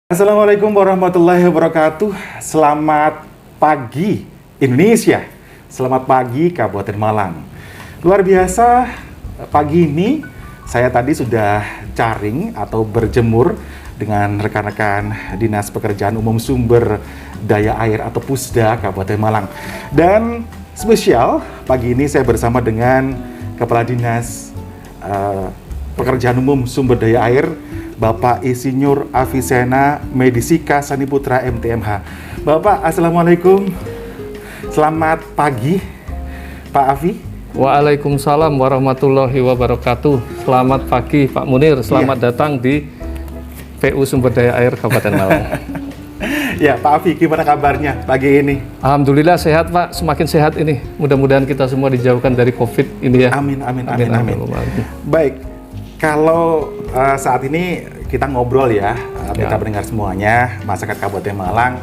Assalamualaikum warahmatullahi wabarakatuh. Selamat pagi Indonesia. Selamat pagi Kabupaten Malang. Luar biasa, pagi ini saya tadi sudah caring atau berjemur dengan rekan-rekan Dinas Pekerjaan Umum Sumber Daya Air atau Pusda Kabupaten Malang. Dan spesial pagi ini saya bersama dengan Kepala Dinas Pekerjaan Umum Sumber Daya Air, Bapak Insinyur Avicenna Medisika Saniputra MTMH. Bapak, Assalamualaikum. Selamat pagi, Pak Avi. Waalaikumsalam warahmatullahi wabarakatuh. Selamat pagi, Pak Munir. Selamat datang di PU Sumber Daya Air Kabupaten Malang. Ya, Pak Avi, gimana kabarnya pagi ini? Alhamdulillah sehat, Pak. Semakin sehat ini. Mudah-mudahan kita semua dijauhkan dari COVID ini ya. Amin. Baik. Kalau saat ini kita ngobrol ya, kita mendengar semuanya, masyarakat Kabupaten Malang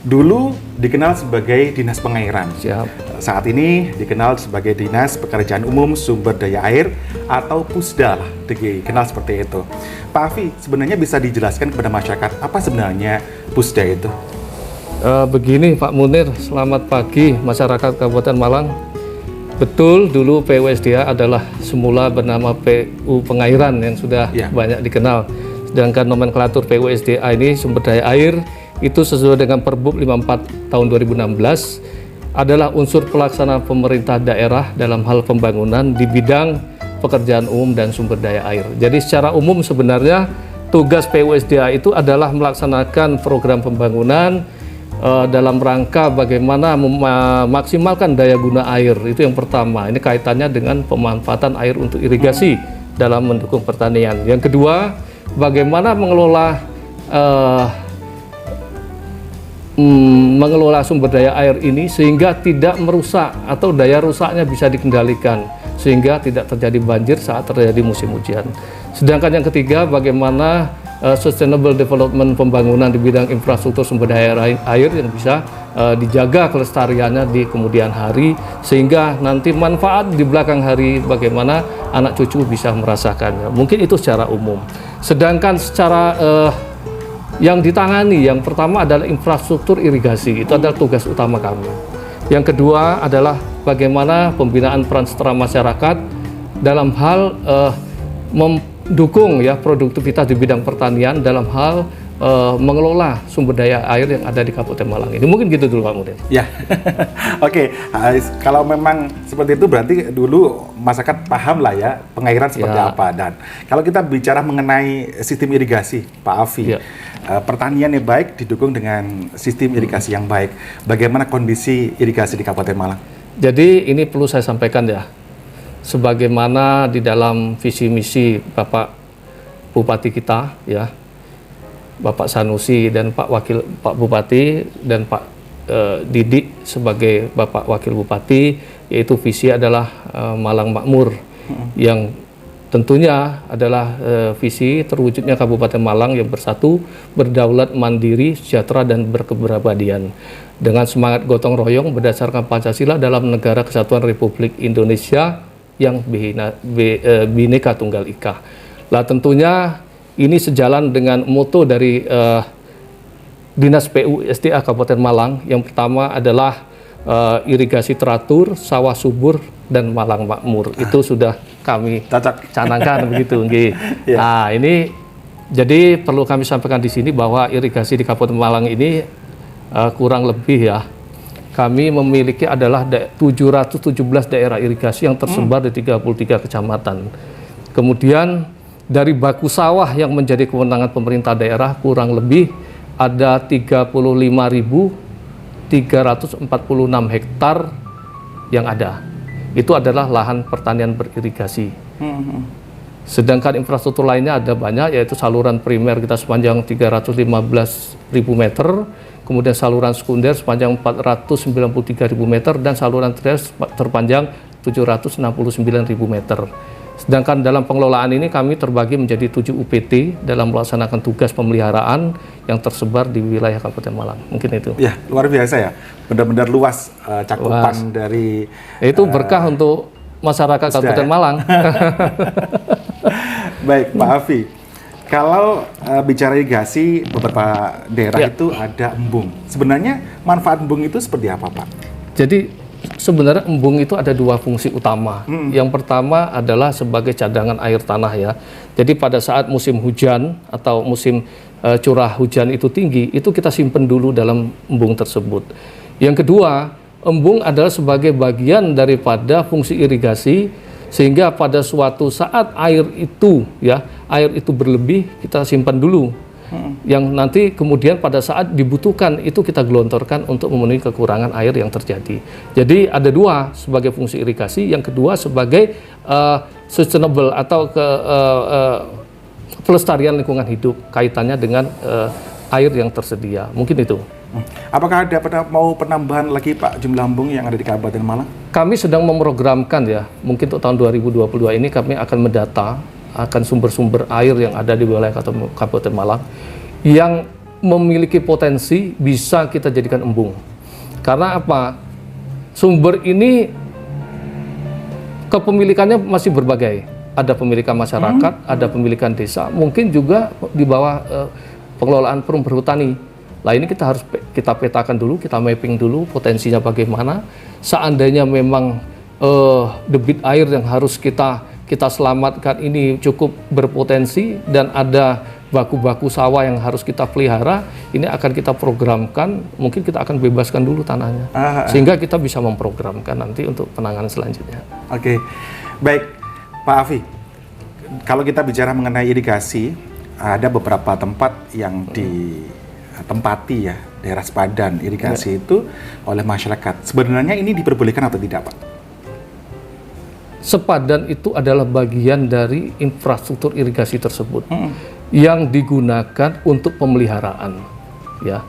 dulu dikenal sebagai Dinas Pengairan. Siap. Saat ini dikenal sebagai Dinas Pekerjaan Umum Sumber Daya Air atau Pusda lah, dikenal seperti itu. Pak Avi, sebenarnya bisa dijelaskan kepada masyarakat apa sebenarnya Pusda itu? Begini Pak Munir, selamat pagi masyarakat Kabupaten Malang. Betul, dulu PUSDA adalah semula bernama PU Pengairan yang sudah banyak dikenal. Sedangkan nomenklatur PUSDA ini sumber daya air itu sesuai dengan Perbup 54 tahun 2016 adalah unsur pelaksana pemerintah daerah dalam hal pembangunan di bidang pekerjaan umum dan sumber daya air. Jadi secara umum sebenarnya tugas PUSDA itu adalah melaksanakan program pembangunan dalam rangka bagaimana memaksimalkan daya guna air. Itu yang pertama. Ini kaitannya dengan pemanfaatan air untuk irigasi dalam mendukung pertanian. Yang kedua, bagaimana mengelola sumber daya air ini sehingga tidak merusak atau daya rusaknya bisa dikendalikan sehingga tidak terjadi banjir saat terjadi musim hujan. Sedangkan yang ketiga, bagaimana sustainable development pembangunan di bidang infrastruktur sumber daya air yang bisa dijaga kelestariannya di kemudian hari sehingga nanti manfaat di belakang hari bagaimana anak cucu bisa merasakannya. Mungkin itu secara umum. Sedangkan secara yang ditangani, yang pertama adalah infrastruktur irigasi, itu adalah tugas utama kami. Yang kedua adalah bagaimana pembinaan peran serta masyarakat dalam hal mendukung ya produktivitas di bidang pertanian dalam hal mengelola sumber daya air yang ada di Kabupaten Malang ini. Mungkin gitu dulu Pak Mudin. Ya, oke. Kalau memang seperti itu berarti dulu masyarakat paham lah ya pengairan seperti apa. Dan kalau kita bicara mengenai sistem irigasi, Pak Avi, pertanian yang baik didukung dengan sistem irigasi yang baik. Bagaimana kondisi irigasi di Kabupaten Malang? Jadi ini perlu saya sampaikan ya, sebagaimana di dalam visi misi Bapak Bupati kita ya, Bapak Sanusi dan Pak Bupati dan Pak Didik sebagai Bapak Wakil Bupati, yaitu visi adalah Malang Makmur, yang tentunya adalah visi terwujudnya Kabupaten Malang yang bersatu, berdaulat, mandiri, sejahtera dan berkepribadian dengan semangat gotong royong berdasarkan Pancasila dalam Negara Kesatuan Republik Indonesia yang Bhinneka Tunggal Ika. Lah tentunya ini sejalan dengan moto dari Dinas PUSDA Kabupaten Malang. Yang pertama adalah irigasi teratur, sawah subur, dan Malang Makmur. Itu sudah kami canangkan begitu. Nah ini jadi perlu kami sampaikan di sini bahwa irigasi di Kabupaten Malang ini kurang lebih ya, kami memiliki adalah 717 daerah irigasi yang tersebar di 33 kecamatan. Kemudian dari baku sawah yang menjadi kewenangan pemerintah daerah kurang lebih ada 35.346 hektar yang ada. Itu adalah lahan pertanian beririgasi. Sedangkan infrastruktur lainnya ada banyak, yaitu saluran primer kita sepanjang 315.000 meter, kemudian saluran sekunder sepanjang 493.000 meter, dan saluran terpanjang 769.000 meter. Sedangkan dalam pengelolaan ini kami terbagi menjadi 7 UPT dalam melaksanakan tugas pemeliharaan yang tersebar di wilayah Kabupaten Malang. Mungkin itu. Ya, luar biasa ya. Benar-benar luas cakupan dari... Itu berkah untuk masyarakat Kabupaten Malang. Baik, Pak Avi. Kalau bicara irigasi, beberapa daerah Ya. itu ada embung. Sebenarnya manfaat embung itu seperti apa, Pak? Jadi sebenarnya embung itu ada dua fungsi utama. Yang pertama adalah sebagai cadangan air tanah ya. Jadi pada saat musim hujan atau musim curah hujan itu tinggi, itu kita simpan dulu dalam embung tersebut. Yang kedua, embung adalah sebagai bagian daripada fungsi irigasi, sehingga pada suatu saat air itu berlebih, kita simpan dulu. Yang nanti kemudian pada saat dibutuhkan itu kita gelontorkan untuk memenuhi kekurangan air yang terjadi. Jadi ada dua sebagai fungsi irigasi, yang kedua sebagai sustainable atau pelestarian lingkungan hidup kaitannya dengan air yang tersedia. Mungkin itu. Apakah ada mau penambahan lagi, Pak, jumlah embung yang ada di Kabupaten Malang? Kami sedang memprogramkan ya, mungkin untuk tahun 2022 ini kami akan mendata akan sumber-sumber air yang ada di wilayah Kabupaten Malang yang memiliki potensi bisa kita jadikan embung. Karena apa? Sumber ini kepemilikannya masih berbagai. Ada pemilikan masyarakat, ada pemilikan desa, mungkin juga di bawah pengelolaan perum perhutani. Lah ini kita harus kita petakan dulu, kita mapping dulu potensinya bagaimana. Seandainya memang debit air yang harus kita selamatkan ini cukup berpotensi dan ada baku-baku sawah yang harus kita pelihara, ini akan kita programkan, mungkin kita akan bebaskan dulu tanahnya. Sehingga kita bisa memprogramkan nanti untuk penanganan selanjutnya. Oke, baik Pak Afi, kalau kita bicara mengenai irigasi, ada beberapa tempat yang ditempati ya, daerah sepadan irigasi itu oleh masyarakat. Sebenarnya ini diperbolehkan atau tidak, Pak? Sepadan itu adalah bagian dari infrastruktur irigasi tersebut yang digunakan untuk pemeliharaan. Ya,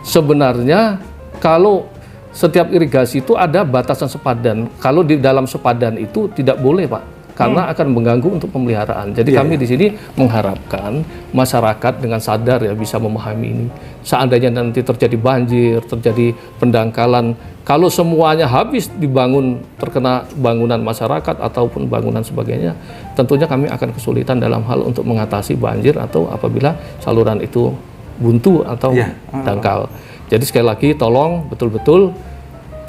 sebenarnya kalau setiap irigasi itu ada batasan sepadan. Kalau di dalam sepadan itu tidak boleh, Pak, karena akan mengganggu untuk pemeliharaan. Jadi kami di sini mengharapkan masyarakat dengan sadar ya bisa memahami ini. Seandainya nanti terjadi banjir, terjadi pendangkalan, kalau semuanya habis dibangun terkena bangunan masyarakat ataupun bangunan sebagainya, tentunya kami akan kesulitan dalam hal untuk mengatasi banjir atau apabila saluran itu buntu atau dangkal. Jadi sekali lagi tolong betul-betul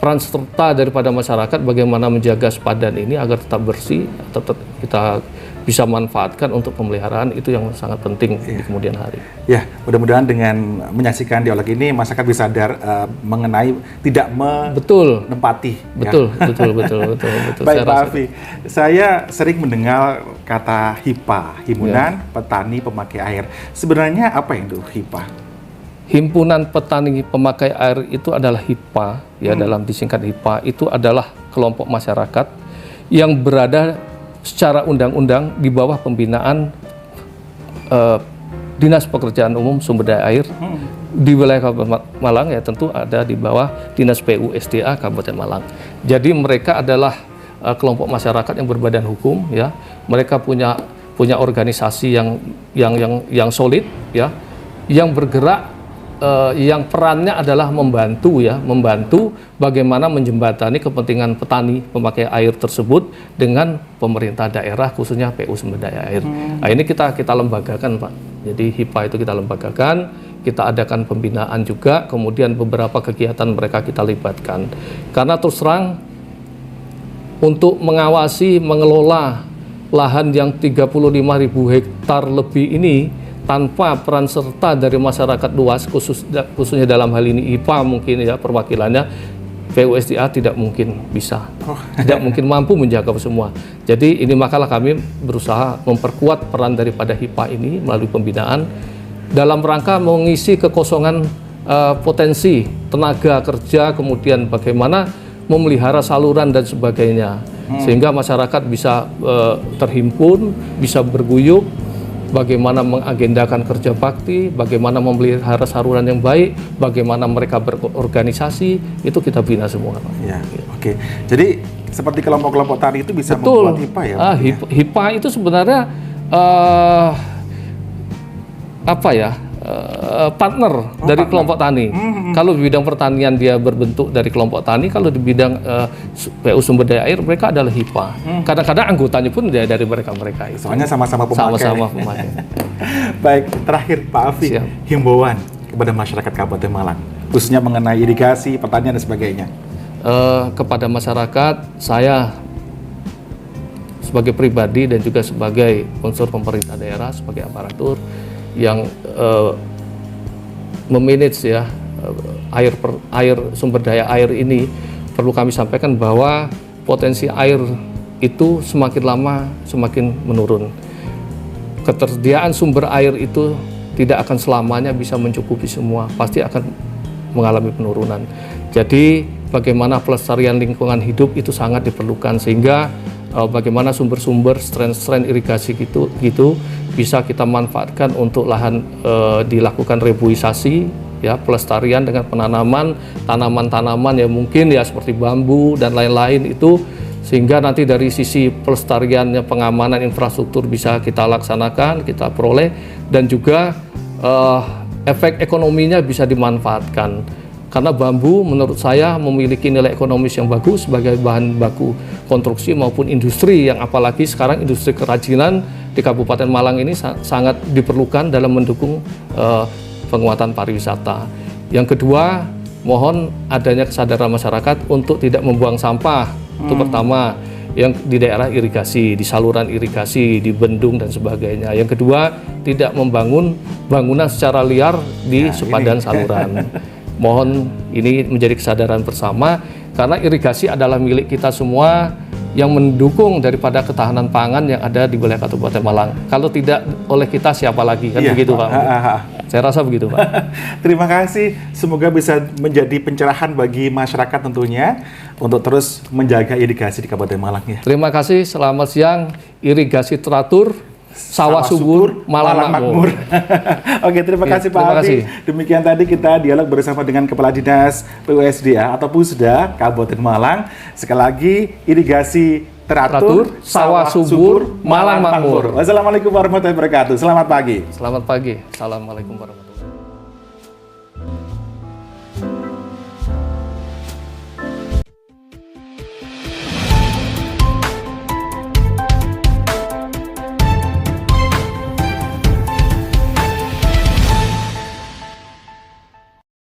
peran serta daripada masyarakat bagaimana menjaga sepadan ini agar tetap bersih, tetap kita bisa manfaatkan untuk pemeliharaan, itu yang sangat penting di kemudian hari. Ya, mudah-mudahan dengan menyaksikan dialog ini masyarakat bisa sadar mengenai tidak menempati. Betul. Baik Pak Afi, saya sering mendengar kata HIPA, Himpunan Petani Pemakai Air. Sebenarnya apa itu HIPA? Himpunan Petani Pemakai Air itu adalah HIPA, ya dalam disingkat HIPA, itu adalah kelompok masyarakat yang berada secara undang-undang di bawah pembinaan Dinas Pekerjaan Umum Sumber Daya Air di wilayah Kabupaten Malang, ya tentu ada di bawah Dinas PUSDA Kabupaten Malang. Jadi mereka adalah kelompok masyarakat yang berbadan hukum, ya. Mereka punya organisasi yang solid, ya, yang bergerak, yang perannya adalah membantu bagaimana menjembatani kepentingan petani pemakai air tersebut dengan pemerintah daerah, khususnya PU Sumber Daya Air. Nah, ini kita lembagakan, Pak. Jadi HIPA itu kita lembagakan, kita adakan pembinaan juga, kemudian beberapa kegiatan mereka kita libatkan. Karena terus terang untuk mengawasi, mengelola lahan yang 35.000 hektar lebih ini tanpa peran serta dari masyarakat luas, khususnya dalam hal ini IPA mungkin ya perwakilannya, PUSDA tidak mungkin bisa, tidak mungkin mampu menjaga semua. Jadi ini makalah kami berusaha memperkuat peran daripada HIPA ini melalui pembinaan dalam rangka mengisi kekosongan potensi tenaga kerja, kemudian bagaimana memelihara saluran dan sebagainya, sehingga masyarakat bisa terhimpun, bisa berguyup, bagaimana mengagendakan kerja bakti, bagaimana memelihara saluran yang baik, bagaimana mereka berorganisasi, itu kita bina semua. Ya, oke. Jadi seperti kelompok-kelompok tani itu bisa membuat HIPA ya? HIPA itu sebenarnya partner dari kelompok tani. Kalau di bidang pertanian dia berbentuk dari kelompok tani, kalau di bidang PU sumber daya air mereka adalah HIPA. Kadang-kadang anggotanya pun dari mereka itu. Soalnya sama-sama pemakai. Sama-sama pemakai. Baik, terakhir Pak Afi, himbauan kepada masyarakat Kabupaten Malang, khususnya mengenai irigasi, pertanian dan sebagainya. Kepada masyarakat, saya sebagai pribadi dan juga sebagai unsur pemerintah daerah, sebagai aparatur yang memanage ya air sumber daya air ini, perlu kami sampaikan bahwa potensi air itu semakin lama semakin menurun. Ketersediaan sumber air itu tidak akan selamanya bisa mencukupi semua, pasti akan mengalami penurunan. Jadi bagaimana pelestarian lingkungan hidup itu sangat diperlukan, sehingga bagaimana sumber-sumber strain irigasi gitu bisa kita manfaatkan untuk lahan dilakukan rebuisasi ya, pelestarian dengan penanaman tanaman-tanaman yang mungkin ya seperti bambu dan lain-lain itu, sehingga nanti dari sisi pelestariannya, pengamanan infrastruktur bisa kita laksanakan, kita peroleh, dan juga efek ekonominya bisa dimanfaatkan. Karena bambu menurut saya memiliki nilai ekonomis yang bagus sebagai bahan baku konstruksi maupun industri, yang apalagi sekarang industri kerajinan di Kabupaten Malang ini sangat diperlukan dalam mendukung penguatan pariwisata. Yang kedua, mohon adanya kesadaran masyarakat untuk tidak membuang sampah. Itu pertama, yang di daerah irigasi, di saluran irigasi, di bendung dan sebagainya. Yang kedua, tidak membangun bangunan secara liar di sepadan saluran. Mohon ini menjadi kesadaran bersama, karena irigasi adalah milik kita semua yang mendukung daripada ketahanan pangan yang ada di wilayah Kabupaten Malang. Kalau tidak oleh kita, siapa lagi? Kan begitu Pak. Saya rasa begitu Pak. Terima kasih, semoga bisa menjadi pencerahan bagi masyarakat tentunya untuk terus menjaga irigasi di Kabupaten Malang ya. Terima kasih, selamat siang. Irigasi teratur, sawah subur, Malang makmur. Oke, terima kasih Pak Afi. Demikian tadi kita dialog bersama dengan Kepala Dinas PUSDA atau Pusda Kabupaten Malang. Sekali lagi, irigasi teratur, sawah subur, Malang makmur. Wassalamualaikum warahmatullahi wabarakatuh. Selamat pagi. Selamat pagi. Assalamualaikum warahmatullahi wabarakatuh.